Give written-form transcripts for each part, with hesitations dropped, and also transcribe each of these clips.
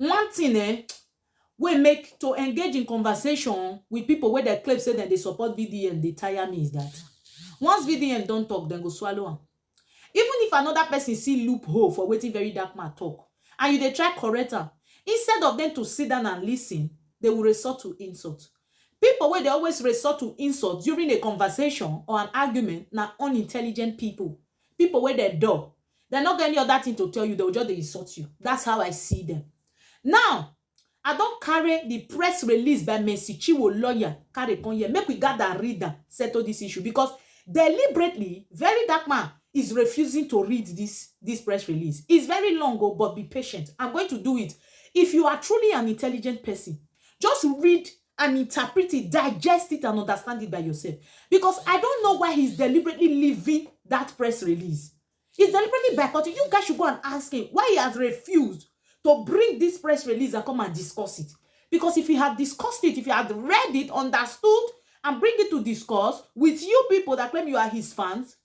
one thing we make to engage in conversation with people where they claim say that they support VDM, they tire me is that once VDM don't talk, then go swallow am. Even if another person see loophole for wetin very dark man talk, and you dey try correct am, instead of them to sit down and listen, they will resort to insult. People wey dey always resort to insult during a conversation or an argument na unintelligent people. People wey dey dull. They no get any other thing to tell you, they will just dey insult you. That's how I see them. Now, I don carry the press release by Mercy Chinwo lawyer carry come here. Make we gather read am, settle this issue, because deliberately, very dark man is refusing to read this press release. It's very long, but be patient. I'm going to do it. If you are truly an intelligent person, just read and interpret it, digest it, and understand it by yourself. Because I don't know why he's deliberately leaving that press release. He's deliberately boycotting. You guys should go and ask him why he has refused to bring this press release and come and discuss it. Because if he had discussed it, if he had read it, understood, and bring it to discuss with you people that claim you are his fans,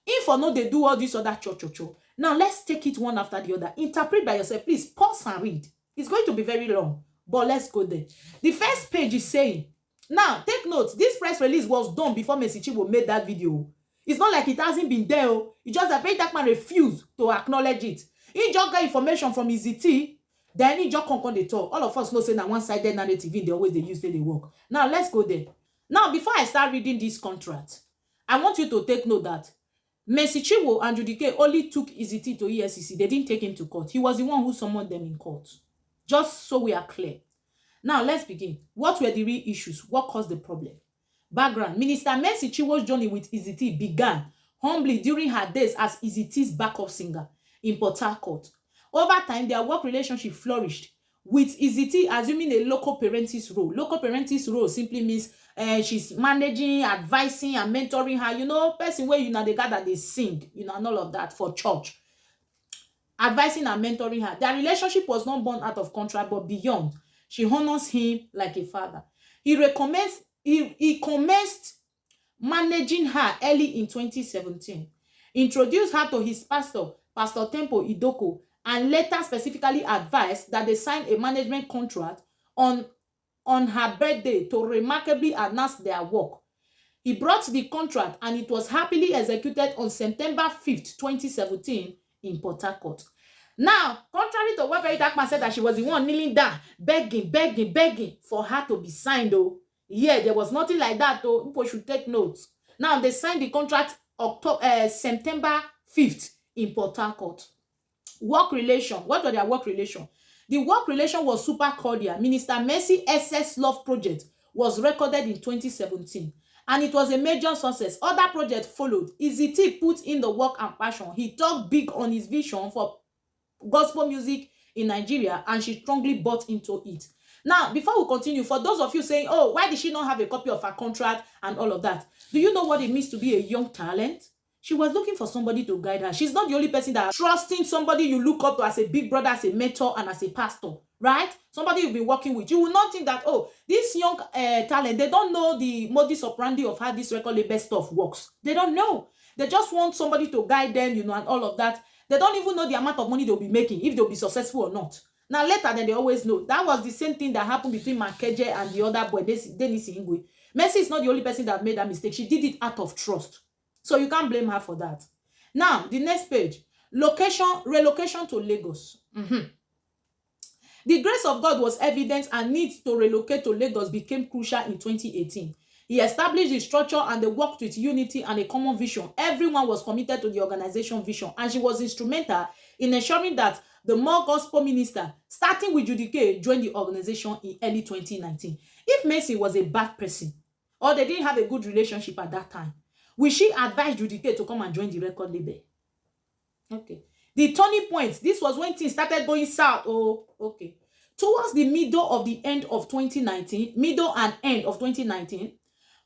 if or not they do all this other cho. Now let's take it one after the other. Interpret by yourself. Please pause and read. It's going to be very long, but let's go there. The first page is saying, now take note, this press release was done before Mercy Chinwo made that video. It's not like it hasn't been there. It's just that very dark man refused to acknowledge it. He just got information from Ezeetee, then he just come dey talk. All of us know say na one-sided narrative they always they use, they work. Now let's go there. Now before I start reading this contract, I want you to take note that Mercy Chinwo and Judy K only took Ezeetee to EFCC. They didn't take him to court. He was the one who summoned them in court. Just so we are clear. Now let's begin. What were the real issues? What caused the problem? Background. Minister Mercy Chinwo's journey with Ezeetee began humbly during her days as Ezeetee's backup singer in Port Harcourt. Over time, their work relationship flourished, with Ezeetee assuming a local parentis role. Local parentis role simply means she's managing, advising, and mentoring her. You know, person where they gather, they sing, and all of that for church. Advising and mentoring her. Their relationship was not born out of contract, but beyond. She honors him like a father. He commenced managing her early in 2017. Introduced her to his pastor, Pastor Tempo Idoko, and later specifically advised that they sign a management contract on her birthday to remarkably announce their work. He brought the contract and it was happily executed on September 5th, 2017 in Port Harcourt. Now, contrary to what very dark man said that she was the one kneeling down, begging for her to be signed, though. Yeah, there was nothing like that, though. People should take notes. Now, they signed the contract September 5th in Port Harcourt. Work relation. What were their work relation? The work relation was super cordial. Minister Mercy SS Love Project was recorded in 2017. And it was a major success. Other projects followed. Ezeetee put in the work and passion. He talked big on his vision for gospel music in Nigeria, and she strongly bought into it. Now, before we continue, for those of you saying, oh, why did she not have a copy of her contract and all of that? Do you know what it means to be a young talent? She was looking for somebody to guide her. She's not the only person that trusting somebody you look up to as a big brother, as a mentor, and as a pastor, right? Somebody you've been working with. You will not think that, oh, this young talent, they don't know the modus operandi of how this record label stuff works. They don't know. They just want somebody to guide them, and all of that. They don't even know the amount of money they'll be making, if they'll be successful or not. Now, later, then they always know. That was the same thing that happened between Makeje and the other boy, Dennis Ingwe. Mercy is not the only person that made that mistake. She did it out of trust. So you can't blame her for that. Now, the next page. Relocation to Lagos. The grace of God was evident, and need to relocate to Lagos became crucial in 2018. He established the structure and they worked with unity and a common vision. Everyone was committed to the organization vision, and she was instrumental in ensuring that the more gospel minister, starting with Judy K, joined the organization in early 2019. If Mercy was a bad person, or they didn't have a good relationship at that time, will she advise Judy K to come and join the record label? Okay. The turning point, this was when things started going south. Oh, okay. Towards the middle and end of 2019,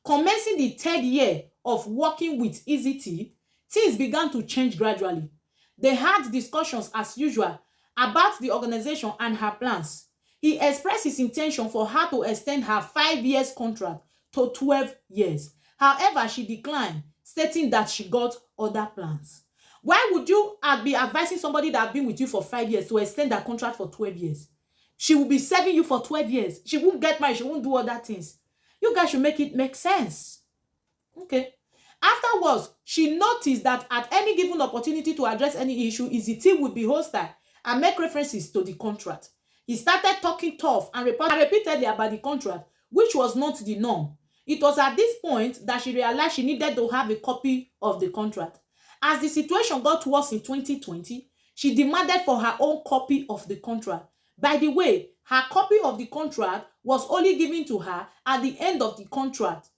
commencing the third year of working with Ezeetee, things began to change gradually. They had discussions as usual about the organization and her plans. He expressed his intention for her to extend her 5 years contract to 12 years. However, she declined, stating that she got other plans. Why would you be advising somebody that has been with you for 5 years to extend that contract for 12 years? She will be serving you for 12 years. She won't get married. She won't do other things. You guys should make it make sense. Okay. Afterwards, she noticed that at any given opportunity to address any issue, Ezeetee would be hostile and make references to the contract. He started talking tough and repeatedly about the contract, which was not the norm. It was at this point that she realized she needed to have a copy of the contract. As the situation got worse in 2020, she demanded for her own copy of the contract. By the way, her copy of the contract was only given to her at the end of the contract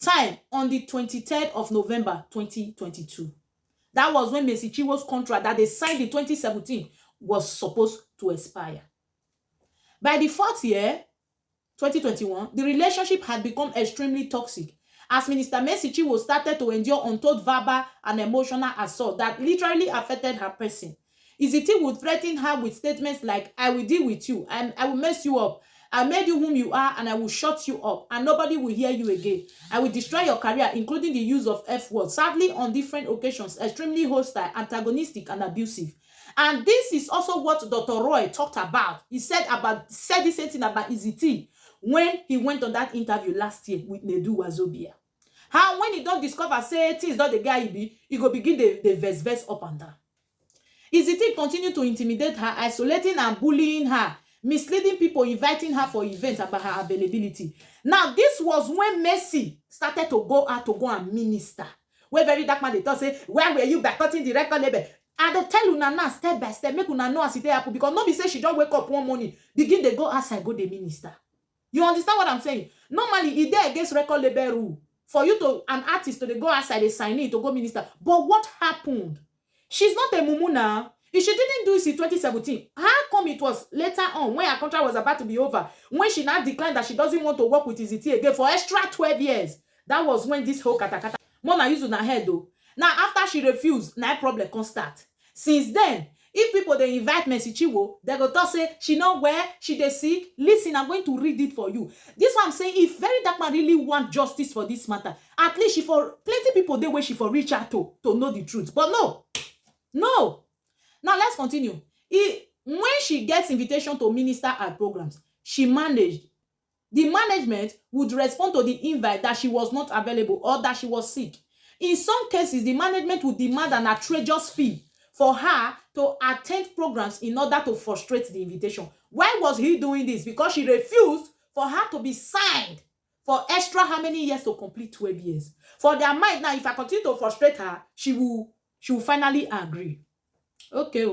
time on the 23rd of November 2022. That was when Mercy Chinwo's contract that they signed in 2017 was supposed to expire. By the fourth year, 2021, the relationship had become extremely toxic as Minister Mercy Chinwo started to endure untold verbal and emotional assault that literally affected her person. Ezeetee would threaten her with statements like, I will deal with you, and I will mess you up. I made you whom you are, and I will shut you up, and nobody will hear you again. I will destroy your career, including the use of F-words. Sadly, on different occasions, extremely hostile, antagonistic, and abusive. And this is also what Dr. Roy talked about. He said the same thing about Ezeetee when he went on that interview last year with Nedu Wazobia. How when he don't discover, say, things not the guy he go begin the verse up and down. Ezeetee continued to intimidate her, isolating and bullying her, misleading people, inviting her for events about her availability. Now, this was when Mercy started to go out to go and minister. Where very dark man, they thought, say, where were you boycotting the record label? And they tell una now, step by step, make una know as it happen. Because nobody say she don't wake up one morning, begin they go outside, go the minister. You understand what I'm saying? Normally, it there against record label rule. For you to, an artist, to go outside, they sign it to go minister. But what happened? She's not a mumu now. If she didn't do this in 2017, how come it was later on when her contract was about to be over, when she now declined that she doesn't want to work with Ezeetee again for extra 12 years? That was when this whole katakata Mona used on her head though. Now after she refused, now problem can start. Since then, if people they invite Mercy Chinwo, they go to say she know where she dey sick. Listen, I'm going to read it for you. This one I'm saying, if very dark man really want justice for this matter, at least she for plenty people they way she for reach out to know the truth. But no. Now let's continue. When she gets invitation to minister at programs, she managed. The management would respond to the invite that she was not available or that she was sick. In some cases, the management would demand an outrageous fee for her to attend programs in order to frustrate the invitation. Why was he doing this? Because she refused for her to be signed for extra how many years to complete 12 years. For their mind now, if I continue to frustrate her, she will finally agree. Okay.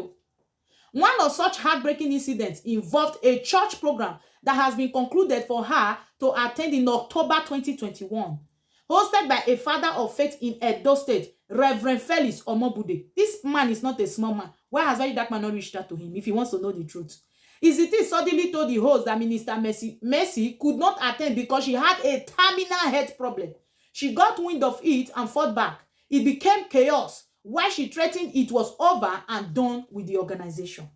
One of such heartbreaking incidents involved a church program that has been concluded for her to attend in October 2021, hosted by a father of faith in Edo State, Reverend Felix Omobude. This man is not a small man. Why has very dark man not reached out to him if he wants to know the truth? Ezeetee suddenly told the host that Minister Mercy could not attend because she had a terminal health problem. She got wind of it and fought back. It became chaos, why she threatened it was over and done with the organization.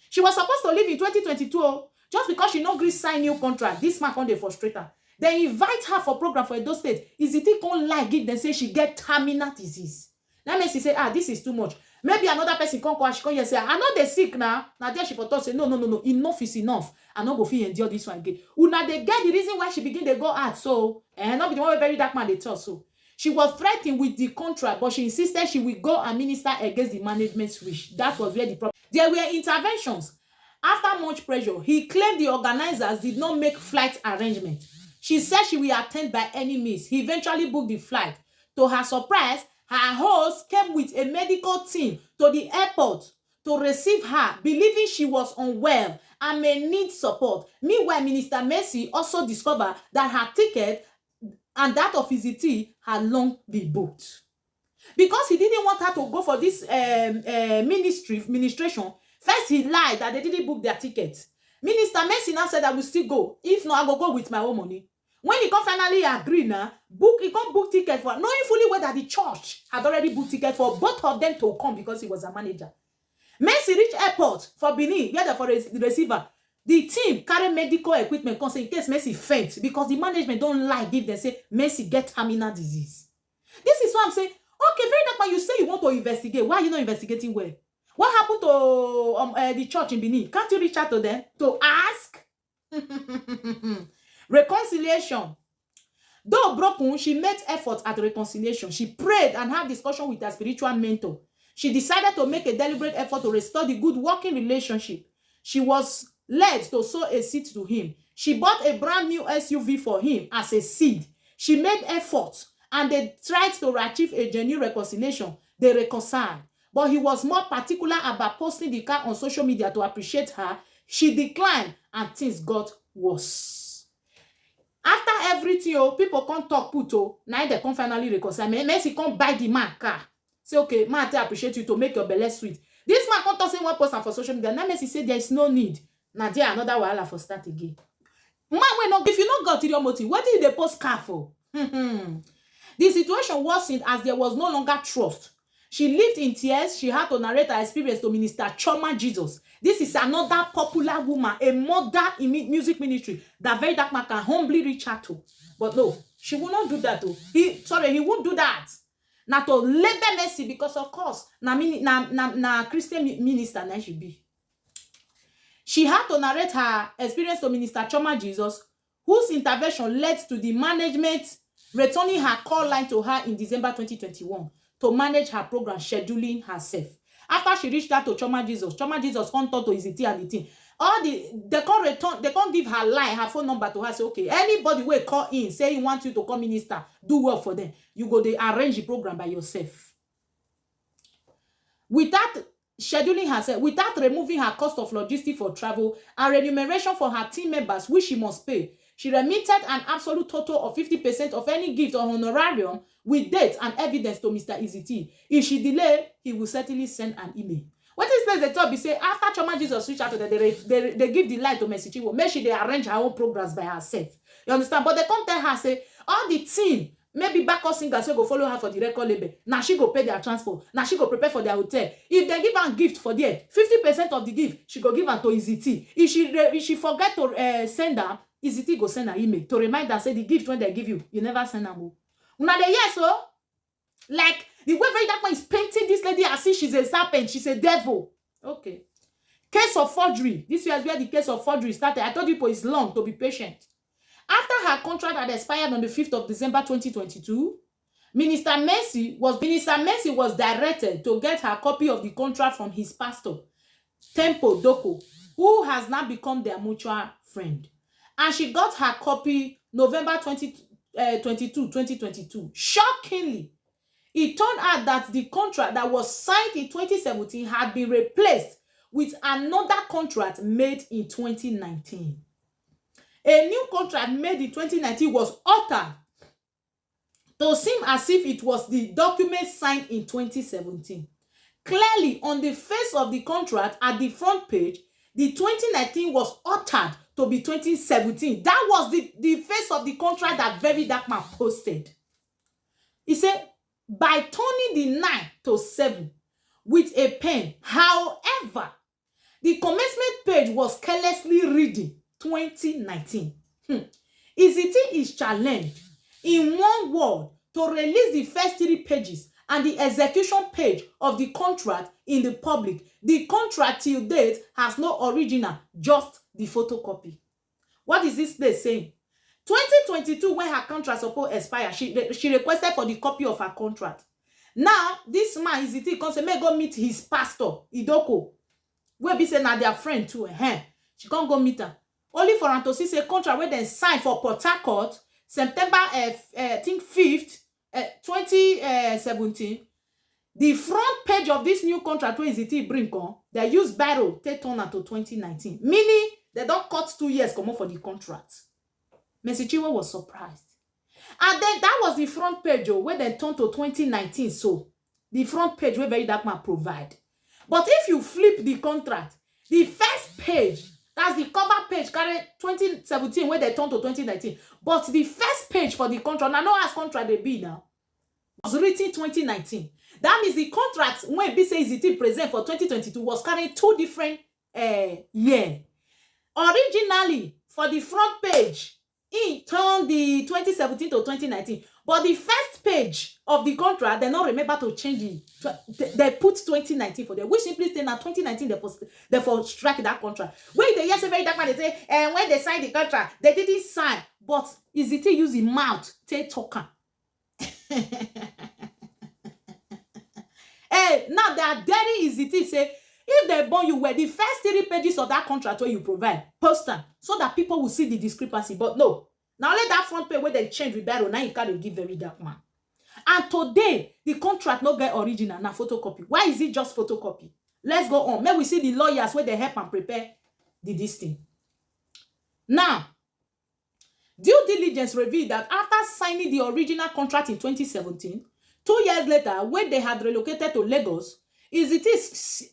She was supposed to leave in 2022 just because she no agree sign new contract. This man can't frustrate her. They invite her for program for Edo State. Ezeetee can't lie, give them say she get terminal disease. That means she say, this is too much. Maybe another person can't call, she can't say, I know they sick now. Now there she for talk say, no, enough is enough. I no go fit endure this one again. Una they get the reason why she begin they go out. So, not be the one very dark man they talk so. She was threatened with the contract, but she insisted she will go and minister against the management's wish. That was where the problem. There were interventions. After much pressure, he claimed the organizers did not make flight arrangements. She said she will attend by any means. He eventually booked the flight. To her surprise, her host came with a medical team to the airport to receive her, believing she was unwell and may need support. Meanwhile, Minister Mercy also discovered that her ticket and that of Ezeetee had long been booked. Because he didn't want her to go for this ministration, first he lied that they didn't book their tickets. Minister Mercy now said I will still go. If not, I will go with my own money. When he can finally agree now, he can book ticket for, knowing fully well that the church had already booked ticket for both of them to come because he was a manager. Mercy reached airport for Benin, where for the receiver. The team carry medical equipment in case Mercy faint because the management don't like if they say Mercy get terminal disease. This is what I'm saying. Okay, very dark man, you say you want to investigate. Why are you not investigating well? What happened to the church in Benin? Can't you reach out to them to ask? Reconciliation. Though broken, she made efforts at reconciliation. She prayed and had discussion with her spiritual mentor. She decided to make a deliberate effort to restore the good working relationship. She was led to sow a seed to him. She bought a brand new SUV for him as a seed. She made efforts and they tried to achieve a genuine reconciliation. They reconciled. But he was more particular about posting the car on social media to appreciate her. She declined and things got worse. After everything, people can't talk put now they can finally reconcile. Messi can't buy the man car. Say, okay, man, I appreciate you to make your belly sweet. This man can't talk say one person for social media. Now Messi say there is no need. Now there another wahala for start again. Man, if you not got your motive, what did they post car for? The situation worsened as there was no longer trust. She lived in tears. She had to narrate her experience to Minister Choma Jesus. This is another popular woman, a mother in music ministry that very dark man can humbly reach out to. But no, she will not do that though. He won't do that. Now to label Mercy because of course, na Christian minister na she be. She had to narrate her experience to Minister Choma Jesus, whose intervention led to the management returning her call line to her in December 2021 to manage her program, scheduling herself. After she reached out to Choma Jesus can't talk to Ezeetee and the team. They can't give her line, her phone number to her. Say, okay, anybody will call in, say he wants you to come minister, do work for them. You go, they arrange the program by yourself. Without scheduling herself, without removing her cost of logistics for travel and remuneration for her team members, which she must pay, she remitted an absolute total of 50% of any gift or honorarium with date and evidence to Mr. Ezeetee. If she delay, he will certainly send an email. What is this? They talk, say after Choma Jesus reach out to them, they give the line to Mercy Chinwo. Make sure they arrange her own programs by herself. You understand? But they can't tell her, say, all the team, maybe backup singers will go follow her for the record label. Now she go pay their transport. Now she go prepare for their hotel. If they give her a gift for there, 50% of the gift, she go give her to Ezeetee. If she forget to send her, Ezeetee go send her email to remind her, say the gift when they give you, you never send her more. Now the yes, so like the way very dark man is painting this lady as if she's a serpent, she's a devil. Okay. Case of forgery. This is where the case of forgery started. I told you it's long to be patient. After her contract had expired on the 5th of December 2022, Minister Mercy was directed to get her copy of the contract from his pastor, Tempo Doko, who has now become their mutual friend. And she got her copy November 2022. Shockingly, it turned out that the contract that was signed in 2017 had been replaced with another contract made in 2019. A new contract made in 2019 was altered to seem as if it was the document signed in 2017. Clearly, on the face of the contract at the front page, the 2019 was altered to be 2017. That was the face of the contract that very dark man posted. He said, by turning the 9 to 7 with a pen. However, the commencement page was carelessly reading 2019. Ezeetee is challenged in one word to release the first 3 pages and the execution page of the contract in the public. The contract till date has no original, just the photocopy. What is this place saying? 2022, when her contract supposed to expire, she requested for the copy of her contract. Now, this man, Ezeetee, comes and may go meet his pastor, Idoko. Where be say now their friend too. She can't go meet her. Only for her to see a contract where they signed for Port Harcourt, September, I think 5th, 2017. The front page of this new contract where Ezeetee bring on, they use barrow, take turn to 2019. Meaning, they don't cut 2 years come on for the contract. Mercy Chinwo was surprised. And then that was the front page where they turned to 2019. So, the front page where very dark man provide. But if you flip the contract, the first page, that's the cover page, carry 2017 where they turned to 2019. But the first page for the contract, now no as contract they be now, was written 2019. That means the contract when be say Ezeetee present for 2022 was carrying 2 different years. Originally, for the front page, he turned the 2017 to 2019. But the first page of the contract, they not remember to change it. They put 2019 for them, which simply say now 2019 they for strike that contract. When they yes very dark man, they say, and when they signed the contract, they didn't sign. But Ezeetee use the mouth to talk. Hey, now they are very Ezeetee say, if they born you where the first 3 pages of that contract where you provide, post them so that people will see the discrepancy. But no, now let that front page where they change with barrel, now you can't give very dark man. And today, the contract not get original, now photocopy. Why is it just photocopy? Let's go on. May we see the lawyers where they help and prepare this thing. Now, due diligence revealed that after signing the original contract in 2017, 2 years later, when they had relocated to Lagos, Ezeetee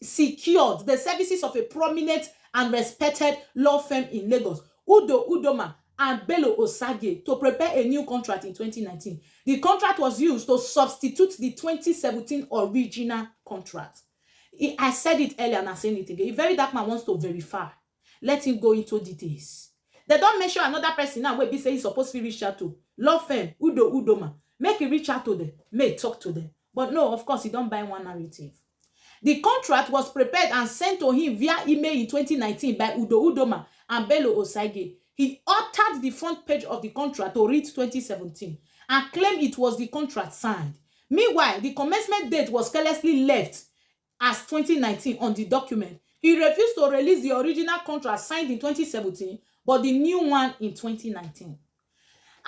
secured the services of a prominent and respected law firm in Lagos, Udo Udoma and Bello Osage, to prepare a new contract in 2019. The contract was used to substitute the 2017 original contract. I said it earlier and I'm saying it again. If very dark man wants to verify, let him go into details. They don't mention another person now where be say he's supposed to reach out to law firm Udo Udoma. Make him reach out to them, make talk to them. But no, of course, he don't buy one narrative. The contract was prepared and sent to him via email in 2019 by Udo Udoma and Bello Osage. He altered the front page of the contract to read 2017 and claimed it was the contract signed. Meanwhile, the commencement date was carelessly left as 2019 on the document. He refused to release the original contract signed in 2017, but the new one in 2019.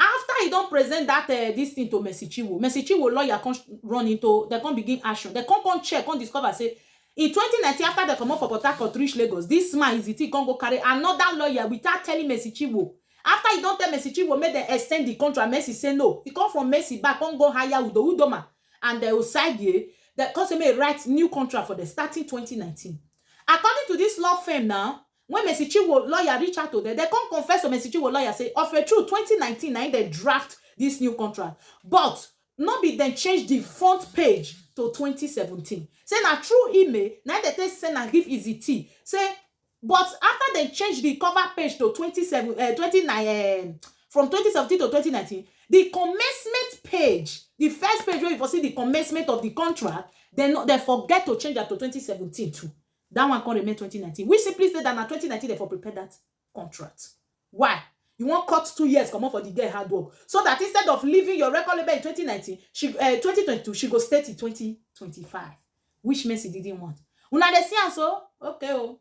After he don't present that this thing to Mercy Chinwo lawyer come run into, they come begin action. They come check, come discover, say, in 2019, after they come up for Port Harcourt reach Lagos, this man Ezeetee come go carry another lawyer without telling Mercy Chinwo. After he don't tell Mercy Chinwo, make them extend the contract, Mercy say no. He come from Mercy back, come go hire Udo Udoma and the Osage, that cause may write new contract for the starting 2019. According to this law firm now, when Mercy Chinwo lawyer reach out to them, they come confess to Mercy Chinwo lawyer say, of a true 2019, now they draft this new contract. But not be then change the front page to 2017. Say na true email, now they take send and give Ezeetee. Say, but after they change the cover page to 29, from 2017 to 2019, the commencement page, the first page where you see the commencement of the contract, they forget to change that to 2017 too. That one can remain 2019. We simply say that in 2019 they for prepare that contract. Why? You want cut 2 years come up for the girl hard work. So that instead of leaving your record label in 2019, 2022, she go start in 2025. Which Mercy didn't want. Una dey see am so? Okay. Oh.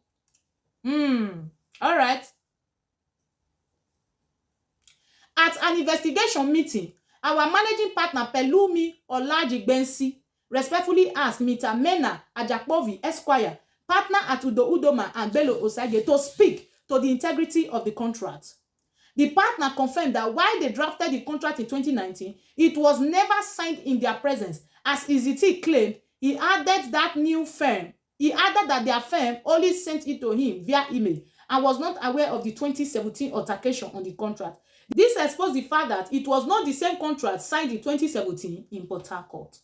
All right. At an investigation meeting, our managing partner Pelumi Olajigbensi respectfully asked Mr. Mena Ajakpovi Esquire, partner at Udo Udoma and Bello Osage, to speak to the integrity of the contract. The partner confirmed that while they drafted the contract in 2019, it was never signed in their presence. As Ezeetee claimed, he added that their firm only sent it to him via email and was not aware of the 2017 altercation on the contract. This exposed the fact that it was not the same contract signed in 2017 in Port Harcourt.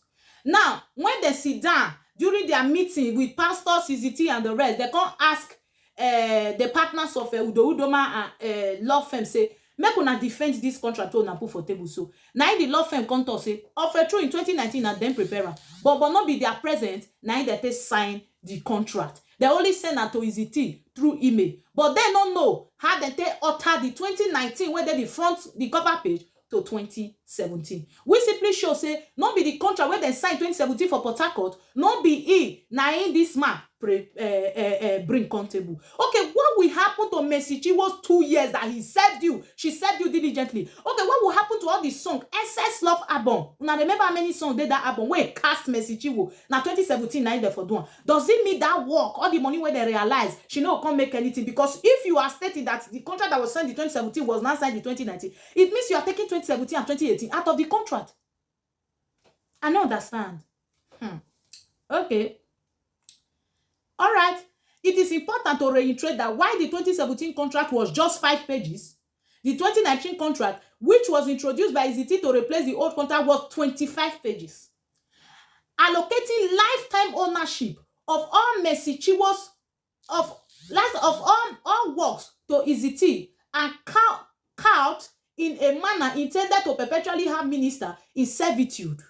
Now, when they sit down during their meeting with pastors, Ezeetee and the rest, they can't ask the partners of Udo Udoma and law firm, say, make una defend this contract to una put for table. So now the law firm come to say, offer true in 2019 and then prepare am. But not be their present, now they sign the contract. They only send that to Ezeetee through email. But they don't know how they alter the 2019 where they the cover page to 2017. We simply show say not be the contract where they signed 2017 for Port Harcourt, not be he now in this man bring countable. Okay, what will happen to Mercy Chinwo's 2 years that he served you? She served you diligently. Okay, what will happen to all the songs? SS Love album. Now remember how many songs did that album where cast Mercy Chinwo? Now 2017 now there for doing. Does it mean that work? All the money where they realize she no can't make anything? Because if you are stating that the contract that was signed in 2017 was not signed in 2019, it means you are taking 2017 and 2018 out of the contract. I don't understand. Okay. All right. It is important to reiterate that while the 2017 contract was just 5 pages, the 2019 contract, which was introduced by Ezeetee to replace the old contract, was 25 pages. Allocating lifetime ownership of all Mercy Chinwo's all works to Ezeetee and count in a manner intended to perpetually have minister in servitude.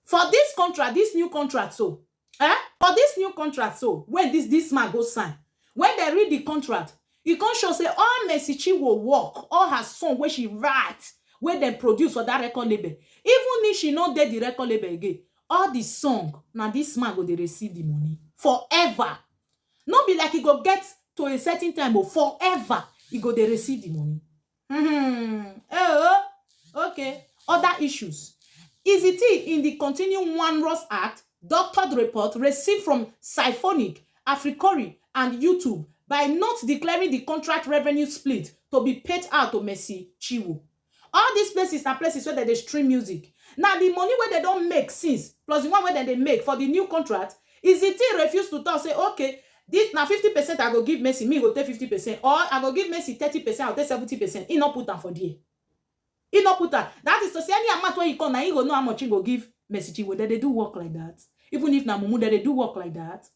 For this contract, this new contract, so for this new contract, so when this man go sign, when they read the contract, e come show say all Mercy Chinwo work, all her song where she write, where they produce for that record label, even if she not dey the record label again, all the song, now this man go dey receive the money forever. Not be like he go get to a certain time, but forever he go dey receive the money. Okay. Other issues. Ezeetee in the Continuing One Ross Act doctored report received from Symphonic, Africori, and YouTube by not declaring the contract revenue split to be paid out to Mercy Chinwo. All these places are places where they stream music. Now, the money where they don't make since, plus the one where they make for the new contract, Ezeetee refused to talk, say, okay, this now 50% I go give Mercy, me go take 50%, or I go give Mercy 30%, I'll take 70%. He not put them for there. He not put that. That is to say any amount where you come, now he go know how much he go give Mercy Chinwo. That they do work like that. Even if na mumu, that they do work like that.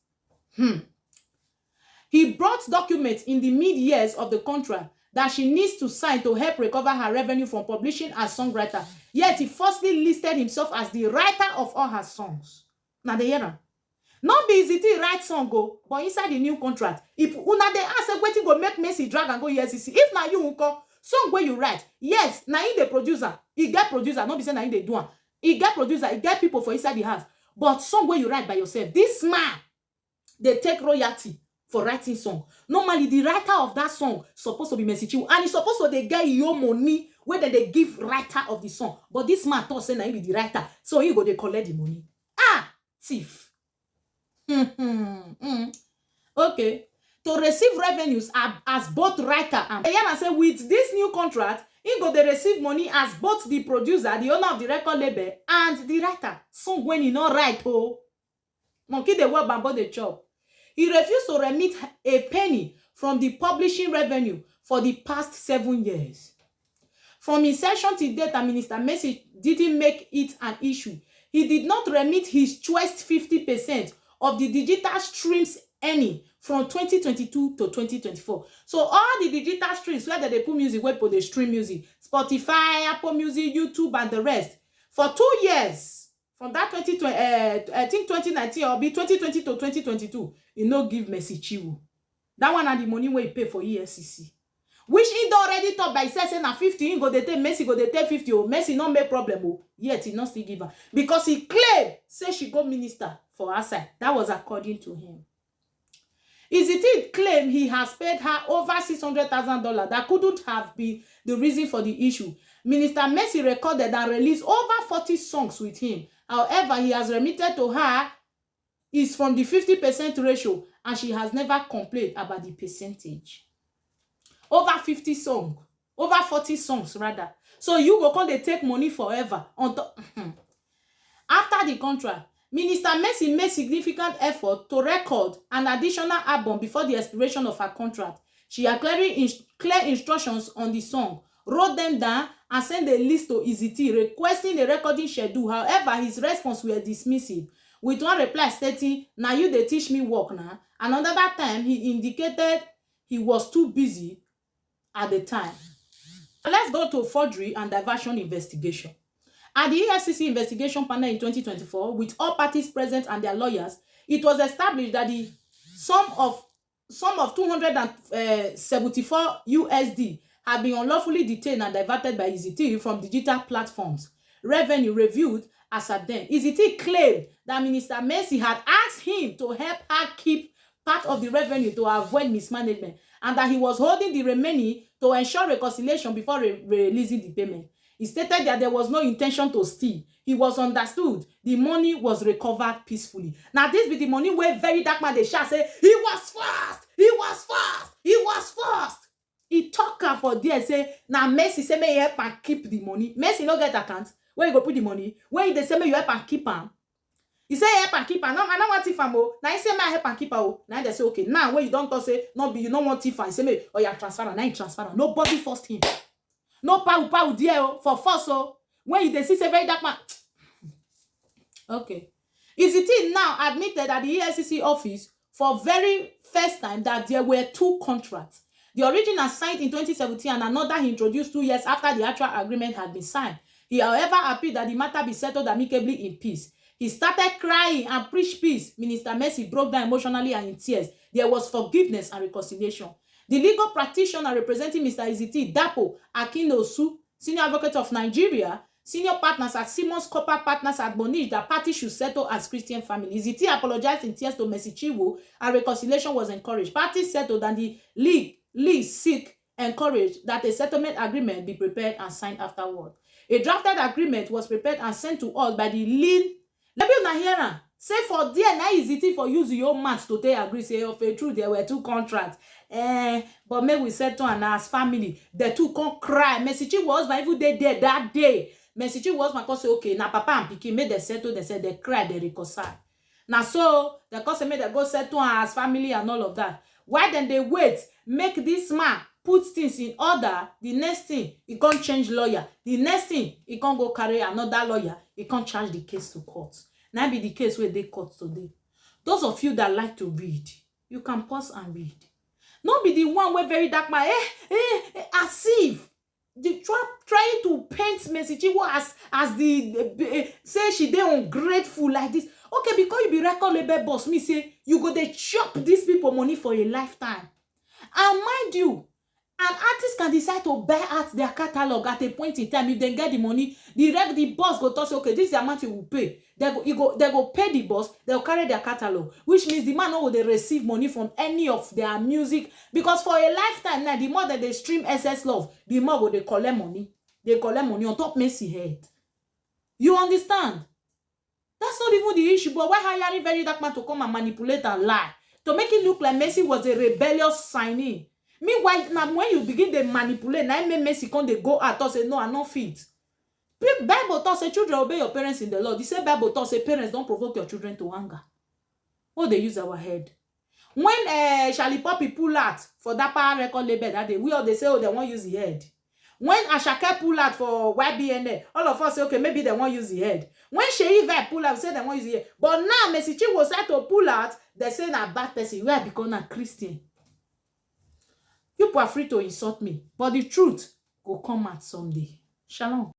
He brought documents in the mid-years of the contract that she needs to sign to help recover her revenue from publishing as songwriter. Yet he firstly listed himself as the writer of all her songs. Now the hear. Not be Ezeetee write song go, but inside the new contract, if una dey ask wetin go make Mercy drag and go EFCC, if na you unko song where you write, yes, na him the producer, he get producer, not be say na him dey do am. He get producer, he get people for inside the house. But song where you write by yourself, this man, they take royalty for writing song. Normally, the writer of that song supposed to be Mercy Chinwo, and he's supposed to they get your money when they give writer of the song. But this man thought say na him be the writer, so he go they collect the money. Thief. Okay. To receive revenues as both writer and I say with this new contract, he go they receive money as both the producer, the owner of the record label, and the writer. Song when he not write, monkey the work bamboo the chop. He refused to remit a penny from the publishing revenue for the past 7 years. From inception to date, Minister Mercy didn't make it an issue. He did not remit his choice 50% of the digital streams earning from 2022 to 2024. So all the digital streams where they put music, where they stream music, Spotify, Apple Music, YouTube, and the rest, for 2 years, from that 2020, I think 2019 or be 2020 to 2022, you no give Mercy Chinwo. That one and the money where he pay for EFCC. Which he don't already talk by himself, say na 50, he go they take Mercy, go they take 50. Oh, Mercy not make problem. Oh, yet he not still give her. Because he claimed, say she go minister for her side. That was according to him. Ezeetee claimed he has paid her over $600,000. That couldn't have been the reason for the issue. Minister Mercy recorded and released over 40 songs with him. However, he has remitted to her is from the 50% ratio, and she has never complained about the percentage. Over 50 songs, over 40 songs rather. So you go come they take money forever on top. After the contract, Minister Mercy made significant effort to record an additional album before the expiration of her contract. She had clear instructions on the song, wrote them down, and sent a list to Ezeetee requesting a recording schedule. However, his response were dismissive, with one reply stating, "Now you they teach me work now." Another time, he indicated he was too busy at the time. Let's go to forgery and diversion investigation. At the EFCC investigation panel in 2024, with all parties present and their lawyers, it was established that the sum of 274 USD had been unlawfully detained and diverted by Ezeetee from digital platforms. Revenue reviewed as at then. Ezeetee claimed that Minister Mercy had asked him to help her keep part of the revenue to avoid mismanagement, and that he was holding the remaining to ensure reconciliation before releasing the payment. He stated that there was no intention to steal. He was understood. The money was recovered peacefully. Now, this be the money where very dark man, they shall say, he was fast, he was fast, he was fast. He talk her for there, say, now Mercy say, may you help and keep the money. Mercy no get account. Where you go put the money? Where they say, may you help and keep am? He say, help and keep am. No, I don't want Tifa mo. Now he say, may I help and keep am. Now they say, okay. Now, when you don't talk, say, no, you don't want Tifa. He say, may, oh, yeah, transfer am. Now you transfer am. Nobody forced him. No power there for force. When you see say very dark man. Okay. Ezeetee now admitted at the EFCC office for very first time that there were 2 contracts. The original signed in 2017 and another he introduced 2 years after the actual agreement had been signed. He, however, appealed that the matter be settled amicably in peace. He started crying and preached peace. Minister Mercy broke down emotionally and in tears. There was forgiveness and reconciliation. The legal practitioner representing Mr. Ezeetee, Dapo Akinosu, senior advocate of Nigeria, senior partners at Simmons Copper Partners admonished that parties should settle as Christian families. Ezeetee apologized in tears to Mercy Chinwo and reconciliation was encouraged. Parties settled and the league seek encouraged that a settlement agreement be prepared and signed afterward. A drafted agreement was prepared and sent to us by the lead. Let me not hear am. Say for there na Ezeetee for use your mouth to take agree say of a truth there were 2 contracts. But make we settle and as family the 2 can't cry. Mercy Chinwo husband even dey there that day. Mercy Chinwo husband come say okay na papa and pikin make dem settle. They said they cry, they reconcile. Now so they come say make dem go settle as family and all of that. Why then they wait make this man put things in order? The next thing he can't change lawyer. The next thing he can't go carry another lawyer. He can't charge the case to court. Now be the case where they court today. Those of you that like to read, you can pause and read. Not be the one where very dark man as if the trying to paint Mercy Chinwo as the say she dey ungrateful like this. Okay, because you be record label boss, me say you go dey chop these people money for a lifetime. And mind you, an artist can decide to buy out their catalog at a point in time. If they get the money, the boss go talk say, okay, this is the amount you will pay. They go pay the boss, they'll carry their catalog, which means the man no go receive money from any of their music. Because for a lifetime now, the more that they stream SS Love, the more go they collect money. They collect money on top Mercy head. You understand? That's not even the issue. But why hiring very dark man to come and manipulate and lie? To make it look like Mercy was a rebellious signing. Meanwhile, now when you begin to manipulate, now make Mercy come they go out and say, no, I'm not fit. Bible talks say children obey your parents in the Lord. The same Bible talks say parents don't provoke your children to anger. Oh, they use our head. When Charlie Poppy pull out for that power record label that day, we all they say, oh, they won't use the head. When Ashake pull out for YBNA, all of us say, okay, maybe they won't use the head. When Sheyi pull out, say they won't use the head. But now Mercy Chinwo start to pull out, they say na bad person. We are become a Christian. You are free to insult me, but the truth will come out someday. Shalom.